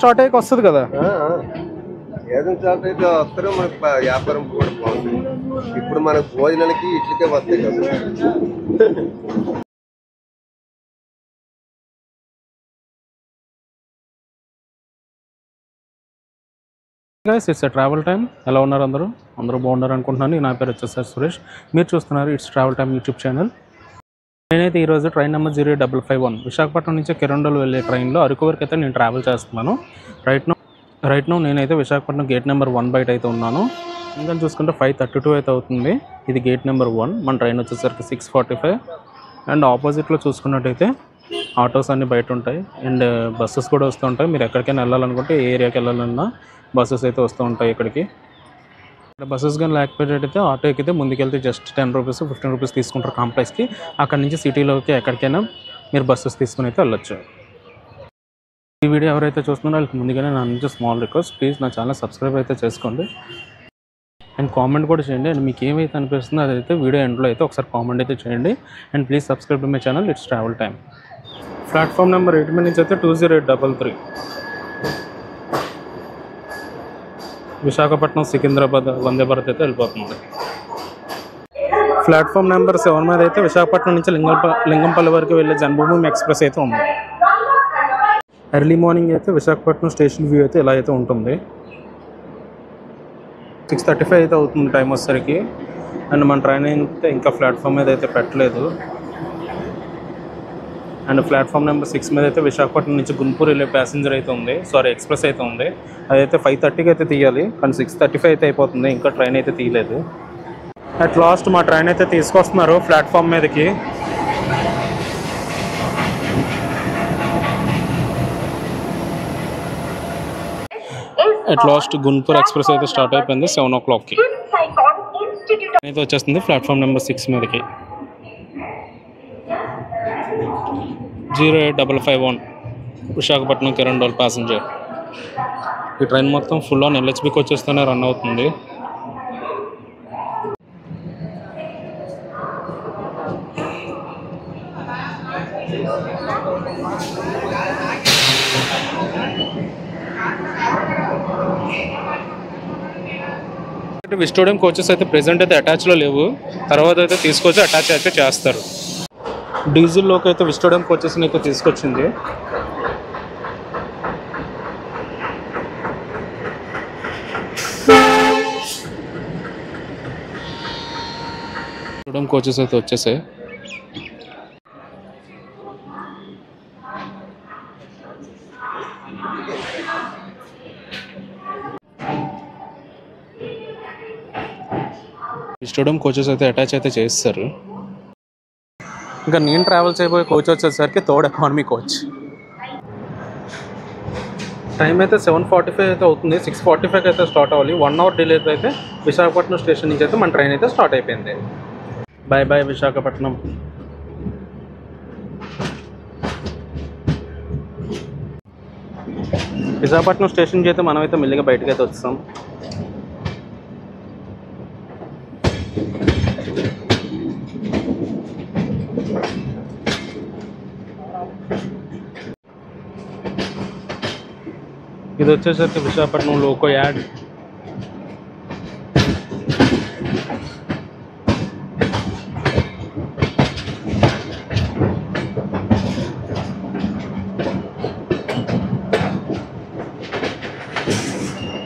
Start అయ్యాక వస్తుంది కదా ఏదైనా స్టార్ట్ అయితే వస్తారు మనకు వ్యాపారం కూడా బాగుంటుంది. ఇప్పుడు మనకు భోజనానికి ఇట్లకే వస్తాయి కదా. Guys it's travel time. ఎలా ఉన్నారు అందరూ బాగున్నారు అనుకుంటున్నాను. నా పేరు వచ్చేసరి సురేష్. మీరు చూస్తున్నారు it's travel time YouTube channel. నేనైతే ఈరోజు ట్రైన్ నెంబర్ 0551 విశాఖపట్నం నుంచి కిరండోల్ వెళ్ళే ట్రైన్లో అరకు వరకు అయితే నేను ట్రావెల్ చేస్తున్నాను. రైట్ నో నేనైతే విశాఖపట్నం గేట్ నెంబర్ 1 బయట అయితే ఉన్నాను. ఇంకా చూసుకుంటే 5:32 అయితే అవుతుంది. ఇది గేట్ నెంబర్ 1. మన ట్రైన్ వచ్చేసరికి 6:45. అండ్ ఆపోజిట్లో చూసుకున్నట్టయితే ఆటోస్ అన్నీ బయట ఉంటాయి అండ్ బస్సెస్ కూడా వస్తూ ఉంటాయి. మీరు ఎక్కడికైనా వెళ్ళాలనుకుంటే ఏ ఏరియాకి వెళ్ళాలన్నా బస్సెస్ అయితే వస్తూ ఉంటాయి. ఇక్కడికి బస్సెస్ కానీ లేకపోయేటైతే ఆటో ఎక్కితే ముందుకెళ్తే జస్ట్ 10 రూపీస్ 15 రూపీస్ తీసుకుంటారు కాంప్లెక్స్కి. అక్కడి నుంచి సిటీలోకి ఎక్కడికైనా మీరు బస్సెస్ తీసుకుని అయితే వెళ్ళొచ్చు. ఈ వీడియో ఎవరైతే చూస్తున్నారో వాళ్ళకి ముందుగానే నా నుంచి స్మాల్ రిక్వెస్ట్, ప్లీజ్ నా ఛానల్ సబ్స్క్రైబ్ అయితే చేసుకోండి అండ్ కామెంట్ కూడా చేయండి. అండ్ మీకు ఏమైతే అనిపిస్తుందో అదైతే వీడియో ఎండ్లో అయితే ఒకసారి కామెంట్ అయితే చేయండి. And please subscribe to my channel it's travel time. Platform number 8 నుంచి అయితే 20833 విశాఖపట్నం సికింద్రాబాద్ వందే భారత్ అయితే వెళ్ళిపోతుంది. ప్లాట్ఫామ్ నెంబర్ 7 మీద అయితే విశాఖపట్నం నుంచి లింగంపల్లి వరకు వెళ్ళే జన్మభూమి ఎక్స్ప్రెస్ అయితే ఉంది. ఎర్లీ మార్నింగ్ అయితే విశాఖపట్నం స్టేషన్ వ్యూ అయితే ఇలా అయితే ఉంటుంది. 6:35 అయితే అవుతుంది టైం వచ్చేసరికి. అండ్ మన ట్రైన్ అయితే ఇంకా ప్లాట్ఫామ్ మీద అయితే పెట్టలేదు. అండ్ ప్లాట్ఫామ్ నెంబర్ 6 మీద అయితే విశాఖపట్నం నుంచి గుంటూరు వెళ్ళే ప్యాసింజర్ అయితే ఉంది, ఎక్స్ప్రెస్ అయితే ఉంది. అదైతే 5:30కి అయితే తీయాలి, కానీ 6:35 అయితే అయిపోతుంది, ఇంకా ట్రైన్ అయితే తీయలేదు. అట్ లాస్ట్ మా ట్రైన్ అయితే తీసుకొస్తున్నారు ప్లాట్ఫామ్ మీదకి. అట్ లాస్ట్ గుంటూరు ఎక్స్ప్రెస్ అయితే స్టార్ట్ అయిపోయింది 7 o'clockకి. అయితే వచ్చేస్తుంది ప్లాట్ఫామ్ నెంబర్ 6 మీదకి. 08551 విశాఖపట్నం కిరండోల్ ప్యాసింజర్. ఈ ట్రైన్ మొత్తం ఫుల్ ఆన్ ఎల్హెచ్బికి వచ్చేస్తూనే రన్ అవుతుంది. విస్టోడియం కోచెస్ అయితే ప్రెజెంట్ అయితే అటాచ్లో లేవు, తర్వాత అయితే తీసుకొచ్చి అటాచ్ అయితే చేస్తారు. డీజిల్లోకి అయితే విస్టోడియం కోచెస్ని అయితే తీసుకొచ్చింది. విస్టోడియం కోచెస్ అయితే వచ్చేసాయి. విస్టోడియం కోచెస్ అయితే అటాచ్ అయితే చేస్తారు. ఇంకా నేను ట్రావెల్ చేయబోయే కోచ్ వచ్చేసరికి థర్డ్ ఎకానమీ కోచ్. టైం అయితే 7:45 అయితే అవుతుంది. 6:45 అయితే స్టార్ట్ అవ్వాలి. 1 hour డిలే అయితే విశాఖపట్నం స్టేషన్ నుంచి అయితే మన ట్రైన్ అయితే స్టార్ట్ అయిపోయింది. Bye bye Visakhapatnam. Visakhapatnam station నుంచి అయితే మనమైతే మెల్లిగా బయటకు అయితే వచ్చాం. ఇది వచ్చేసరికి విశాఖపట్నం లోకో యాడ్.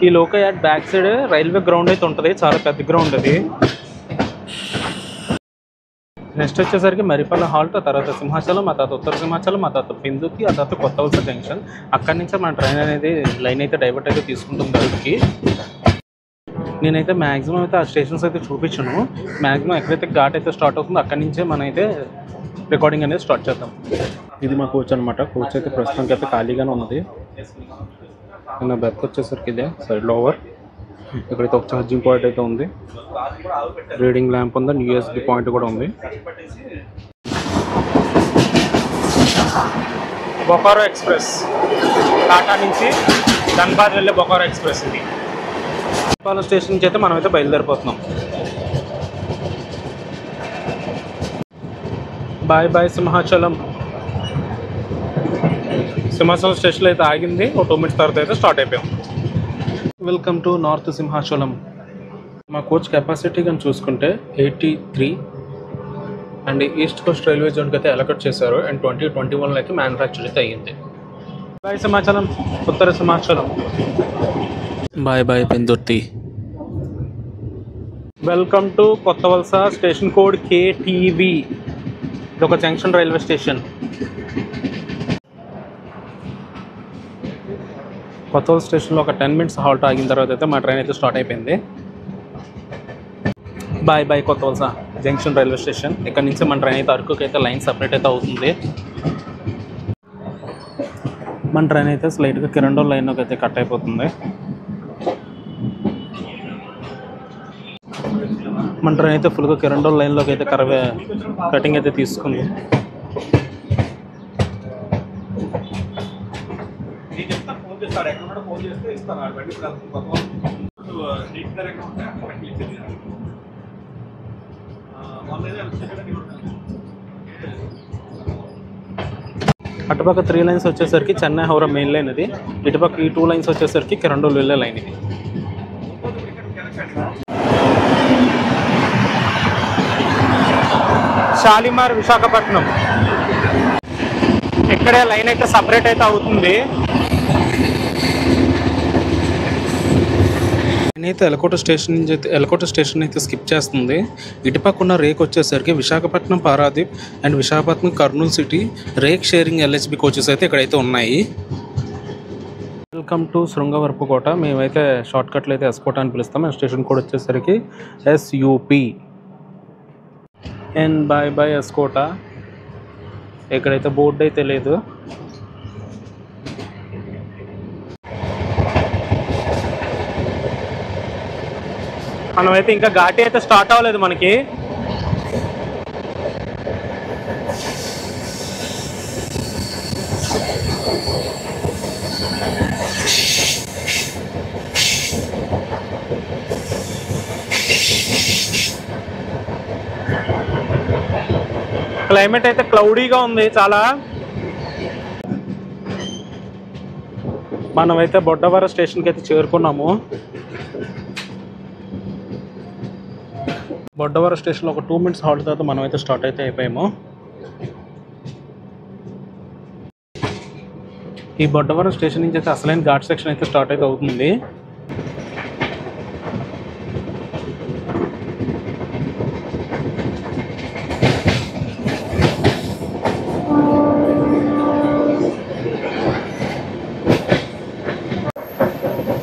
ఈ loco yard back side railway ground అయితే ఉంటుంది, చాలా పెద్ద గ్రౌండ్ అది. నెక్స్ట్ వచ్చేసరికి మరిపల్లి హాల్ట్, ఆ తర్వాత సింహాచలం, ఆ తర్వాత ఉత్తర సింహాచలం, ఆ తర్వాత బిందుకి, ఆ తర్వాత కొత్త వలస జంక్షన్. అక్కడి నుంచే మన ట్రైన్ అనేది లైన్ అయితే డైవర్ట్ అయితే తీసుకుంటుంది గరుడ్కి. నేనైతే మ్యాక్సిమం అయితే ఆ స్టేషన్స్ అయితే చూపించను. మ్యాక్సిమం ఎక్కడైతే ఘాట్ అయితే స్టార్ట్ అవుతుందో అక్కడి నుంచే మనం అయితే రికార్డింగ్ అనేది స్టార్ట్ చేద్దాం. ఇది మా కోచ్ అనమాట. కోచ్ అయితే ప్రస్తుతానికి అయితే ఖాళీగానే ఉన్నది. నా బెర్త్ వచ్చేసరికి ఇదే సైడ్ లోవర్. ఇక్కడైతే ఒక ఛార్జింగ్ పాయింట్ అయితే ఉంది, రీడింగ్ ల్యాంప్ ఉంది, యూఎస్బి పాయింట్ కూడా ఉంది. బొకారో ఎక్స్ప్రెస్, టాటా నుంచి ధన్బాద్ వెళ్ళే బొకారో ఎక్స్ప్రెస్. ఇది మరిపల్లి స్టేషన్ నుంచి అయితే మనం అయితే బయలుదేరిపోతున్నాం. Bye bye Simhachalam. సింహాచలం స్టేషన్లో అయితే ఆగింది. ఒక 2 minutes తర్వాత అయితే స్టార్ట్ అయిపోయాం. Welcome to north Simhachalam. మా కోచ్ కెపాసిటీ కానీ చూసుకుంటే 83 అండ్ ఈస్ట్ కోస్ట్ రైల్వే జోన్కి అయితే అలొకేట్ చేశారు. అండ్ 2021లో అయితే మ్యానుఫ్యాక్చర్ అయితే అయ్యింది. బాయ్ సింహాచలం, ఉత్తర Simhachalam. Bye bye Pendurthi. Welcome to Kottavalasa. Station code KTV. ఇది ఒక జంక్షన్ రైల్వే స్టేషన్. కొత్త వలస స్టేషన్లో ఒక 10 minutes హాల్ట్ ఆగిన తర్వాత అయితే మా ట్రైన్ అయితే స్టార్ట్ అయిపోయింది. బాయ్ బాయ్ కొత్త వలస జంక్షన్ రైల్వే స్టేషన్. ఇక్కడ నుంచి మన ట్రైన్ అయితే అరకుకి అయితే లైన్ సపరేట్ అయితే అవుతుంది. మన ట్రైన్ అయితే స్లైట్గా కిరండోల్ లైన్లోకి అయితే కట్ అయిపోతుంది. మన ట్రైన్ అయితే ఫుల్గా కిరండోల్ లైన్లోకి అయితే కటింగ్ అయితే తీసుకుంది. అటుపక్క 3 lines వచ్చేసరికి చెన్నై హౌరా మెయిన్ లైన్ ఇది. ఇటుపక్క ఈ 2 lines వచ్చేసరికి కిరండోల్ వెళ్ళే లైన్ ఇది. షాలిమార్ విశాఖపట్నం. ఇక్కడే లైన్ అయితే సపరేట్ అయితే అవుతుంది. నేనైతే ఎలకోట స్టేషన్ అయితే స్కిప్ చేస్తుంది. ఇటుపక్క ఉన్న రేక్ వచ్చేసరికి Visakhapatnam Paradeep and Visakhapatnam Kurnool city rake sharing LHB coaches అయితే ఇక్కడైతే ఉన్నాయి. Welcome to Srungavarapukota. మేమైతే షార్ట్ కట్లు అయితే ఎస్కోట అని పిలుస్తాం. స్టేషన్ కోడ్ వచ్చేసరికి SUP. And bye bye Eskota. ఇక్కడైతే బోర్డు అయితే లేదు. మనమైతే ఇంకా ఘాటి అయితే స్టార్ట్ అవ్వలేదు మనకి. క్లైమేట్ అయితే క్లౌడీగా ఉంది చాలా. మనమైతే బొడ్డవర స్టేషన్కి అయితే చేరుకున్నాము. బొడ్డవర స్టేషన్లో ఒక 2 minutes హాల్ట్ తర్వాత మనం అయితే స్టార్ట్ అయితే అయిపోయాము. ఈ బొడ్డవర స్టేషన్ నుంచి అయితే అసలైన ఘాట్ సెక్షన్ అయితే స్టార్ట్ అయితే అవుతుంది.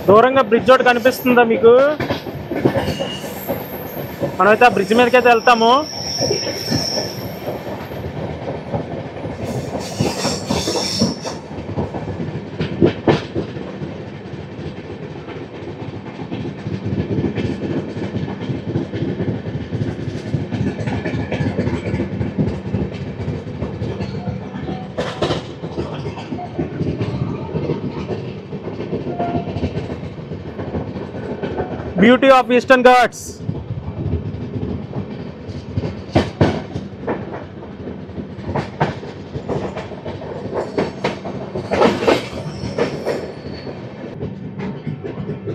దూరంగా బ్రిడ్జ్ ఒకటి కనిపిస్తుందా మీకు? మనమైతే ఆ బ్రిడ్జ్ మీదకి అయితే వెళ్తాము. Beauty of Eastern Ghats.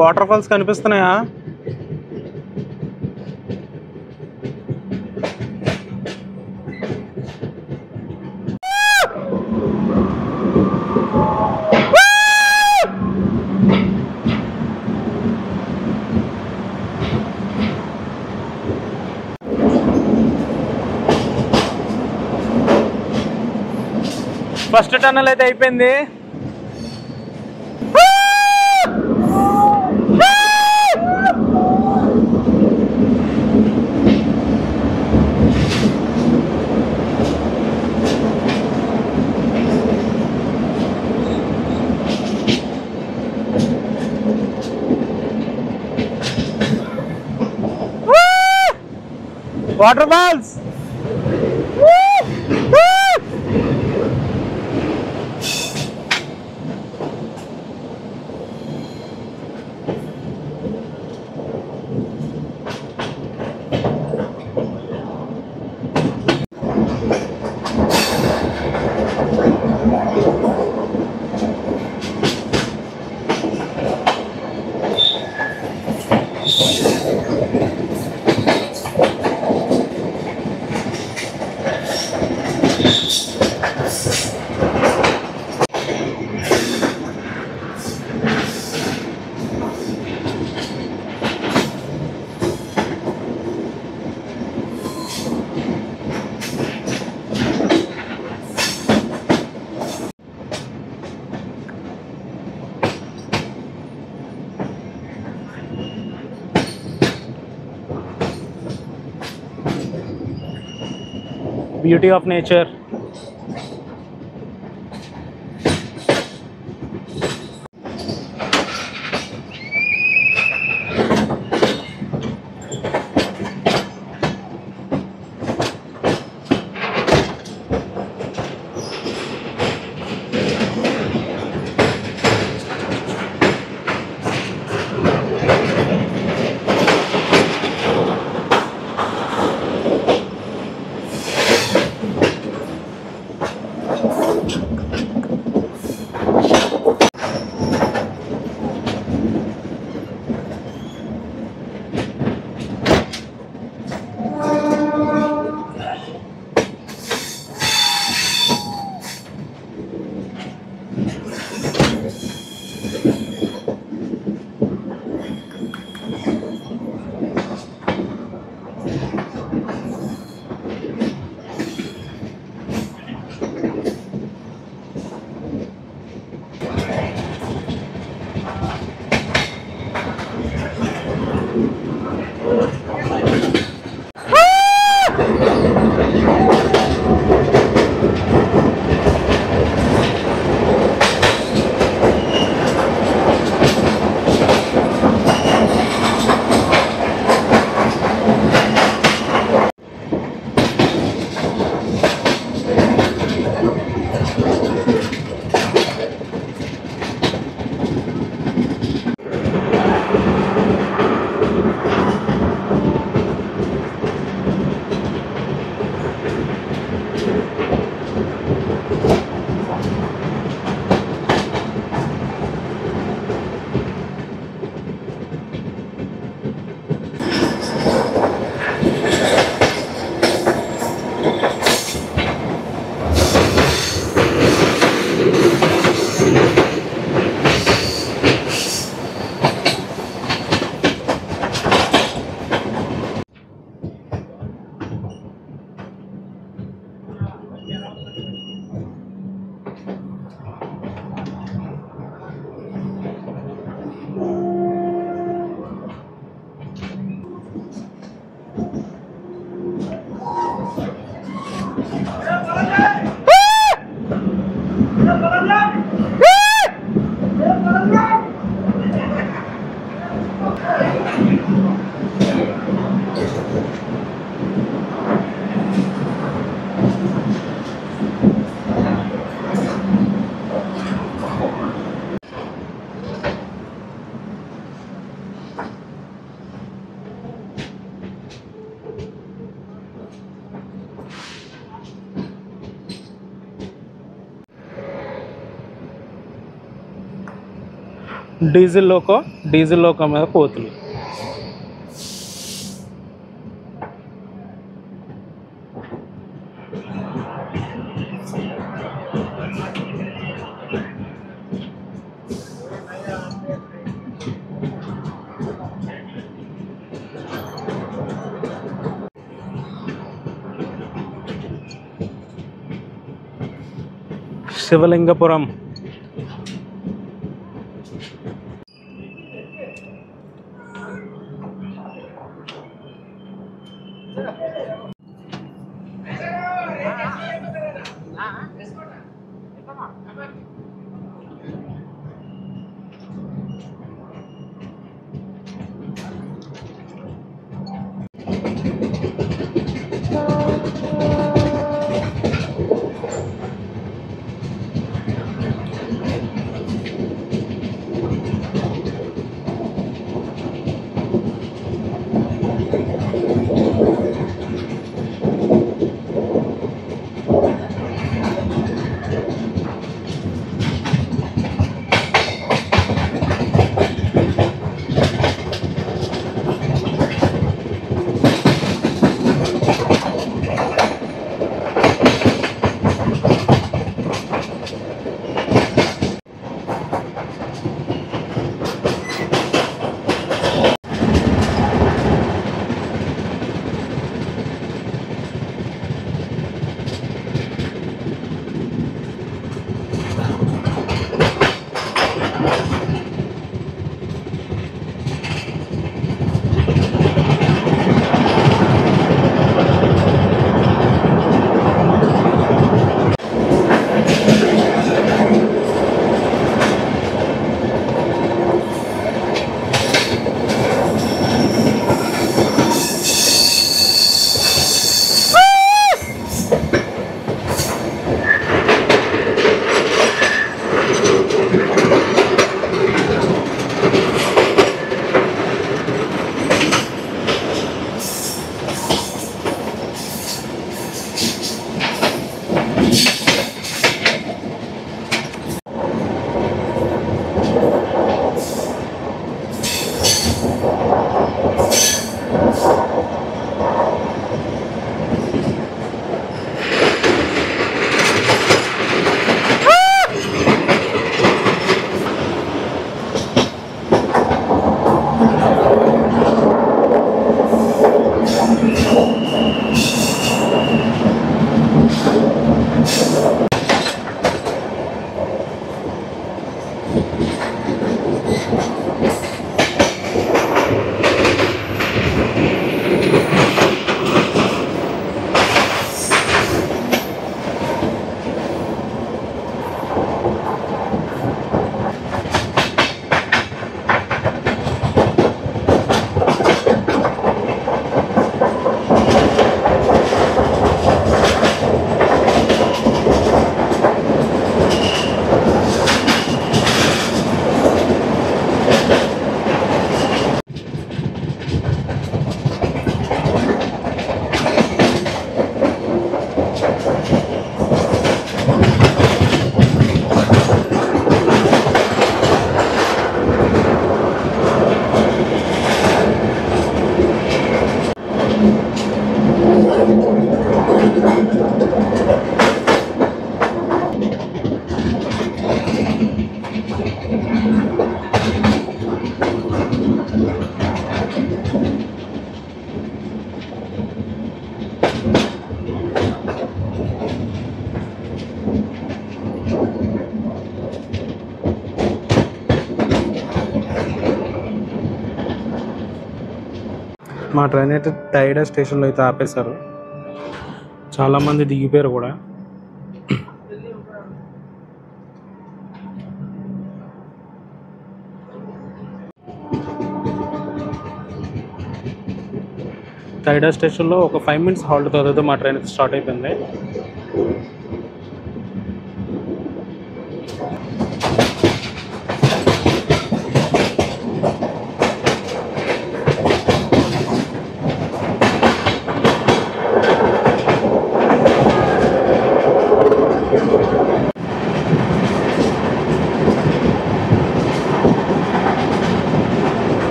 Water falls కనిపిస్తున్నాయా? ఫస్ట్ టన్నల్ అయితే అయిపోయింది. Water falls. Beauty of nature. Diesel loco మీద కోతులు. శివలింగపురం. మా ట్రైన్ అయితే టైడా స్టేషన్లో అయితే ఆపేశారు. చాలామంది దిగిపోయారు కూడా. టైడా స్టేషన్లో ఒక 5 minutes హాల్ట్ తర్వాత మా ట్రైన్ అయితే స్టార్ట్ అయిపోయింది.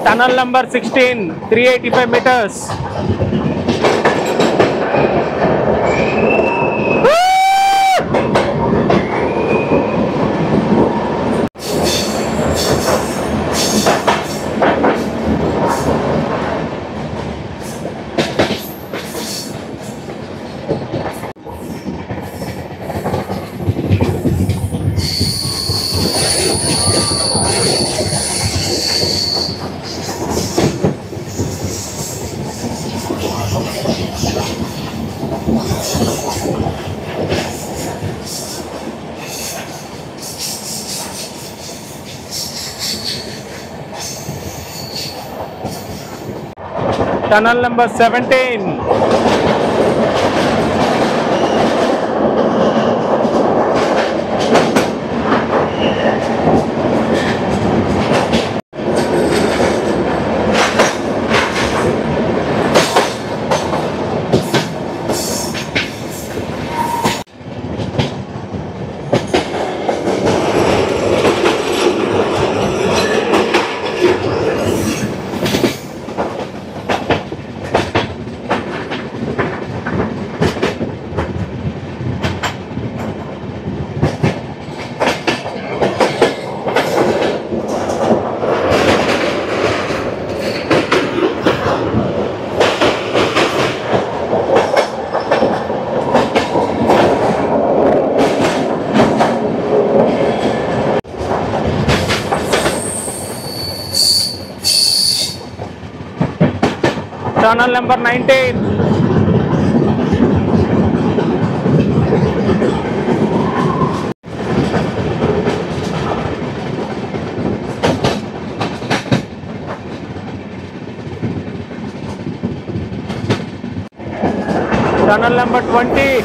Tunnel number 16, 385 meters. Tunnel number 17. Tunnel number 19. Tunnel number 20.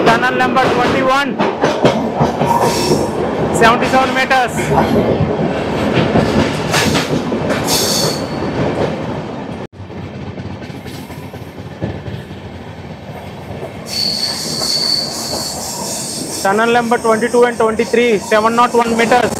Tunnel number 21, 77 meters. Tunnel number 22 and 23, 701 meters.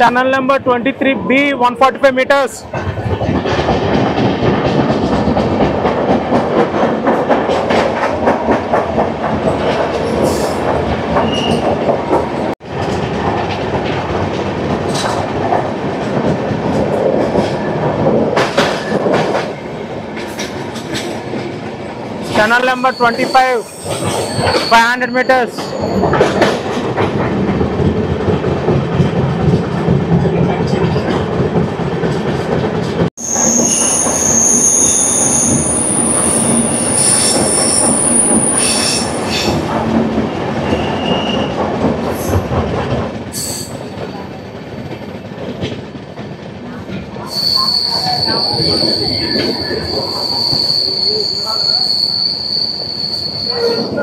Tunnel number 23B, 145 meters. Tunnel number 25, 500 meters.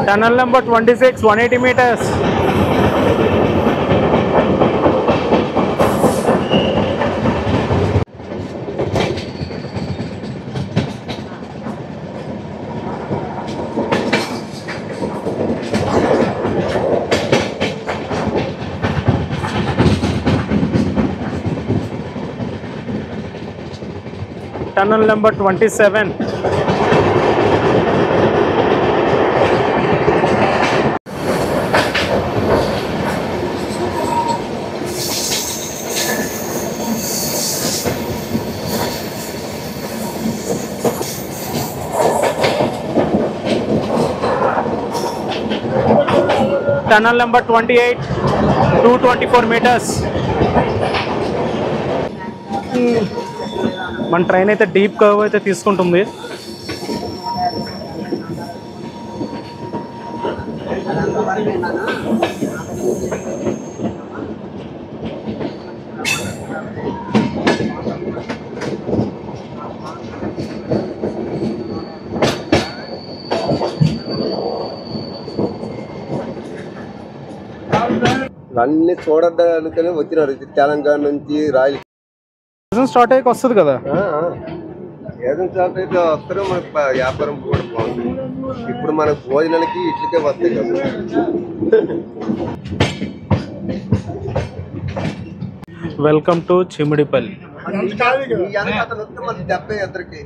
Tunnel number 26, 180 meters. Tunnel number 27. Tunnel number 28, 224 meters. మన train అయితే deep curve అయితే తీసుకుంటుంది. అన్ని చూడడానికనే వచ్చినారు తెలంగాణ నుంచి royal start అయ్యాక వస్తుంది కదా. ఏదైనా స్టార్ట్ అయితే వస్తారు, మనకి వ్యాపారం కూడా బాగుంటుంది. ఇప్పుడు మనకు భోజనాలకి ఇట్లకే వస్తాయి కదా. Welcome to Chimidipalli. అతను వస్తే మనకి 70 ఇద్దరికి.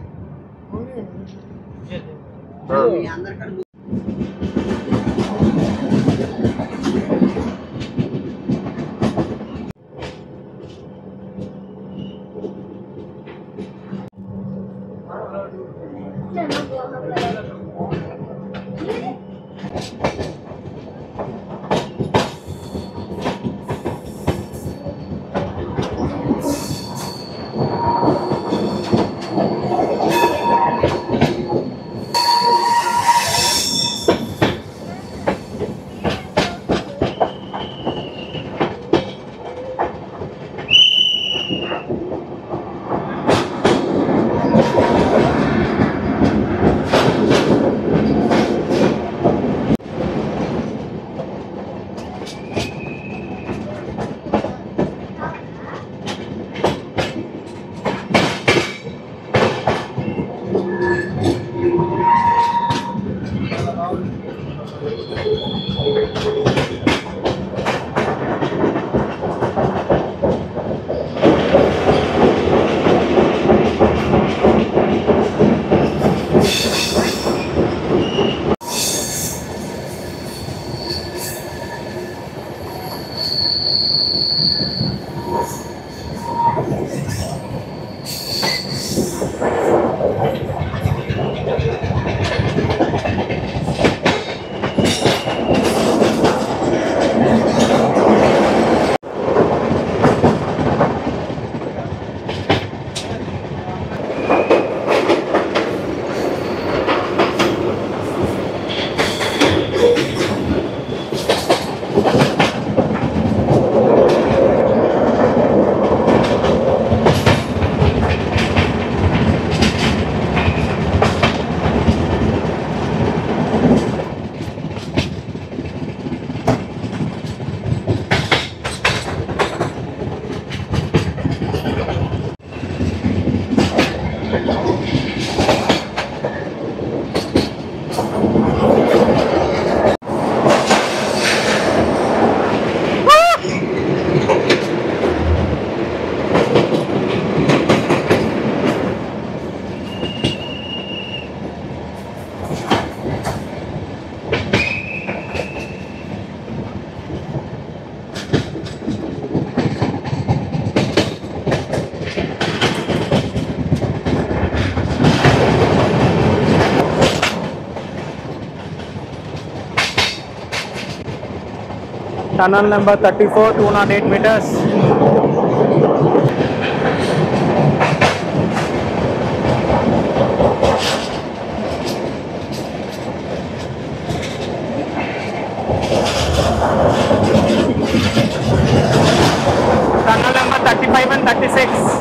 Tunnel number 34, 208 meters. Tunnel number 35 and 36.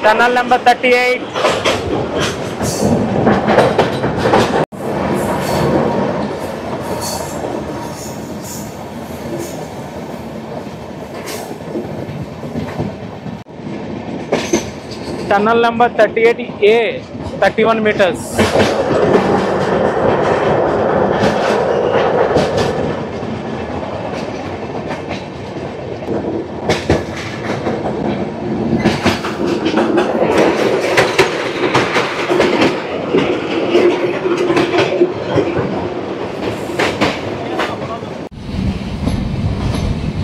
Tunnel number 38. Tunnel number 38A, 31 meters.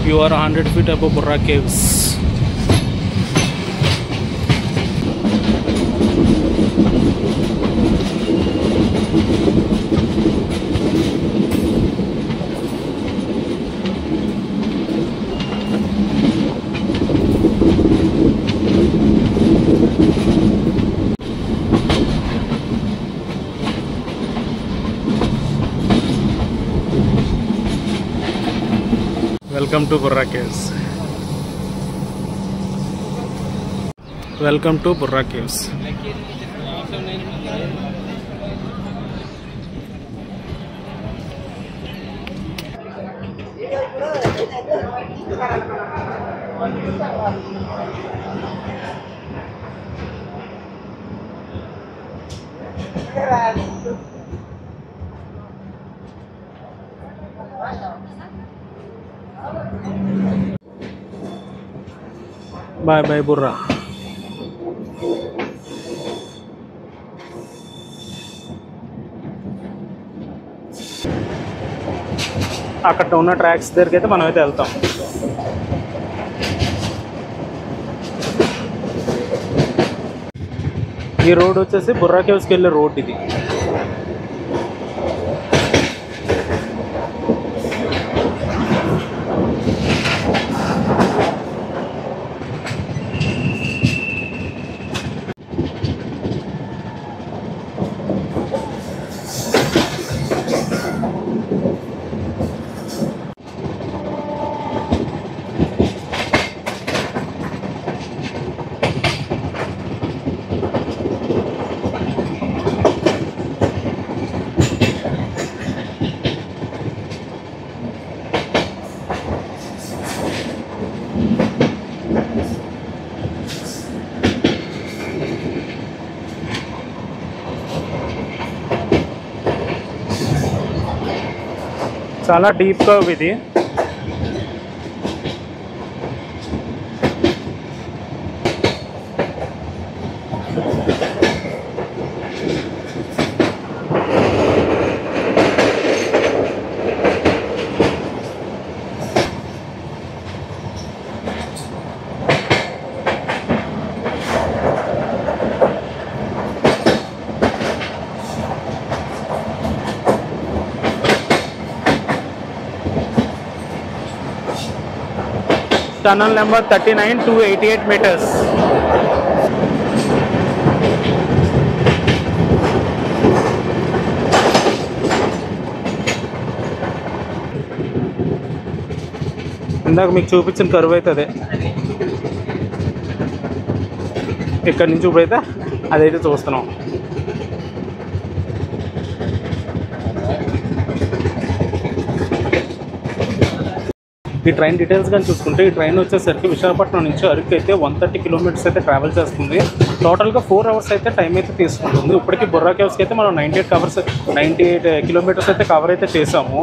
You are 100 feet above Burra Caves. Welcome to Burra Caves. Welcome to Burra Caves. Bye bye Burra. అక్కడ ఉన్న tracks దగ్గరికి అయితే మనం అయితే వెళ్తాం. ఈ రోడ్ వచ్చేసి బుర్రా కేవ్స్కి వెళ్ళే రోడ్ ఇది. చాలా డీప్ కర్వ్ ఇది. Tunnel number 39 to 88 meters. ఇందాక మీకు చూపించిన కర్వ్ అయితే అదే. ఇక్కడ నుంచి ఇప్పుడైతే అదైతే చూస్తున్నాం. ఈ ట్రైన్ డీటెయిల్స్ కానీ చూసుకుంటే ఈ ట్రైన్ వచ్చేసరికి విశాఖపట్నం నుంచి అరకు అయితే 130 kilometers అయితే ట్రావెల్ చేస్తుంది. టోటల్గా 4 hours అయితే టైం అయితే తీసుకుంటుంది. ఇప్పటికీ బుర్రా కేవ్స్కి అయితే మనం 98 kilometers అయితే కవర్ అయితే చేసాము.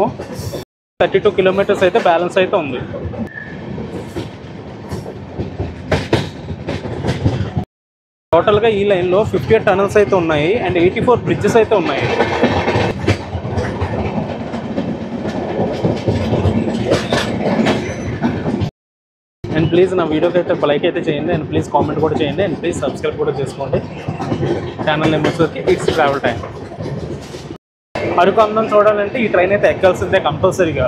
32 kilometers అయితే బ్యాలెన్స్ అయితే ఉంది. టోటల్గా ఈ లైన్లో 58 tunnels అయితే ఉన్నాయి అండ్ 84 bridges అయితే ఉన్నాయి. అండ్ ప్లీజ్ నా వీడియోకి అయితే లైక్ అయితే చేయండి అండ్ ప్లీజ్ కామెంట్ కూడా చేయండి అండ్ ప్లీజ్ సబ్స్క్రైబ్ కూడా చేసుకోండి. ఛానల్ నెంబర్స్ వచ్చి ఇట్స్ ట్రావెల్ టైం. అరకు అందం చూడాలంటే ఈ ట్రైన్ అయితే ఎక్కాల్సిందే కంపల్సరీగా.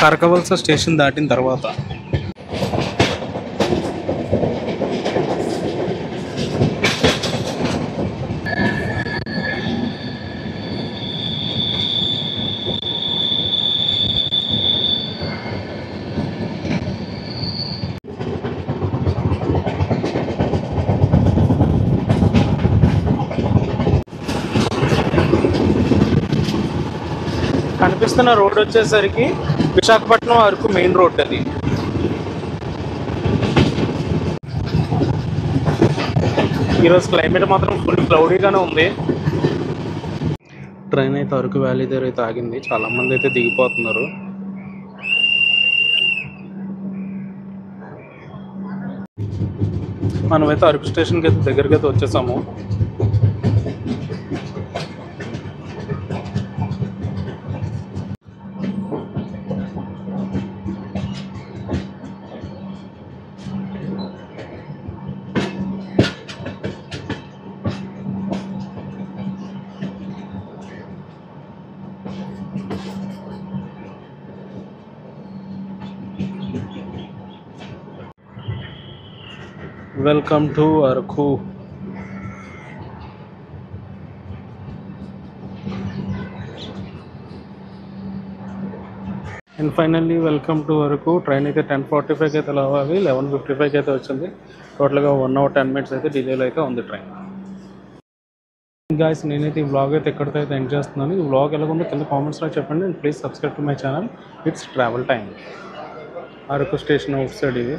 కరకవలస స్టేషన్ దాటిన తర్వాత కనిపిస్తున్న రోడ్ వచ్చేసరికి విశాఖపట్నం అరకు మెయిన్ రోడ్ అది. ఈరోజు క్లైమేట్ మాత్రం ఫుల్ క్లౌడీగానే ఉంది. ట్రైన్ అయితే అరకు వ్యాలీ దగ్గర అయితే ఆగింది. చాలామంది అయితే దిగిపోతున్నారు. మనమైతే అరకు స్టేషన్కి అయితే దగ్గరికి అయితే వచ్చేసాము. Welcome to Araku. And finally welcome to Araku. Train అయితే 10:45కి అయితే రావాలి, 11:55కి అయితే వచ్చింది. టోటల్గా 1 hour 10 minutes అయితే డిలేలో అయితే ఉంది ట్రైన్. గాయస్, నేనైతే ఈ వ్లాగ్ అయితే ఎక్కడితో అయితే ఎండ్ చేస్తున్నాను. ఈ వ్లాగ్ ఎలాగుందో కింద కామెంట్స్లో చెప్పండి. And please subscribe to my channel. It's travel time. Araku station out side ఇది.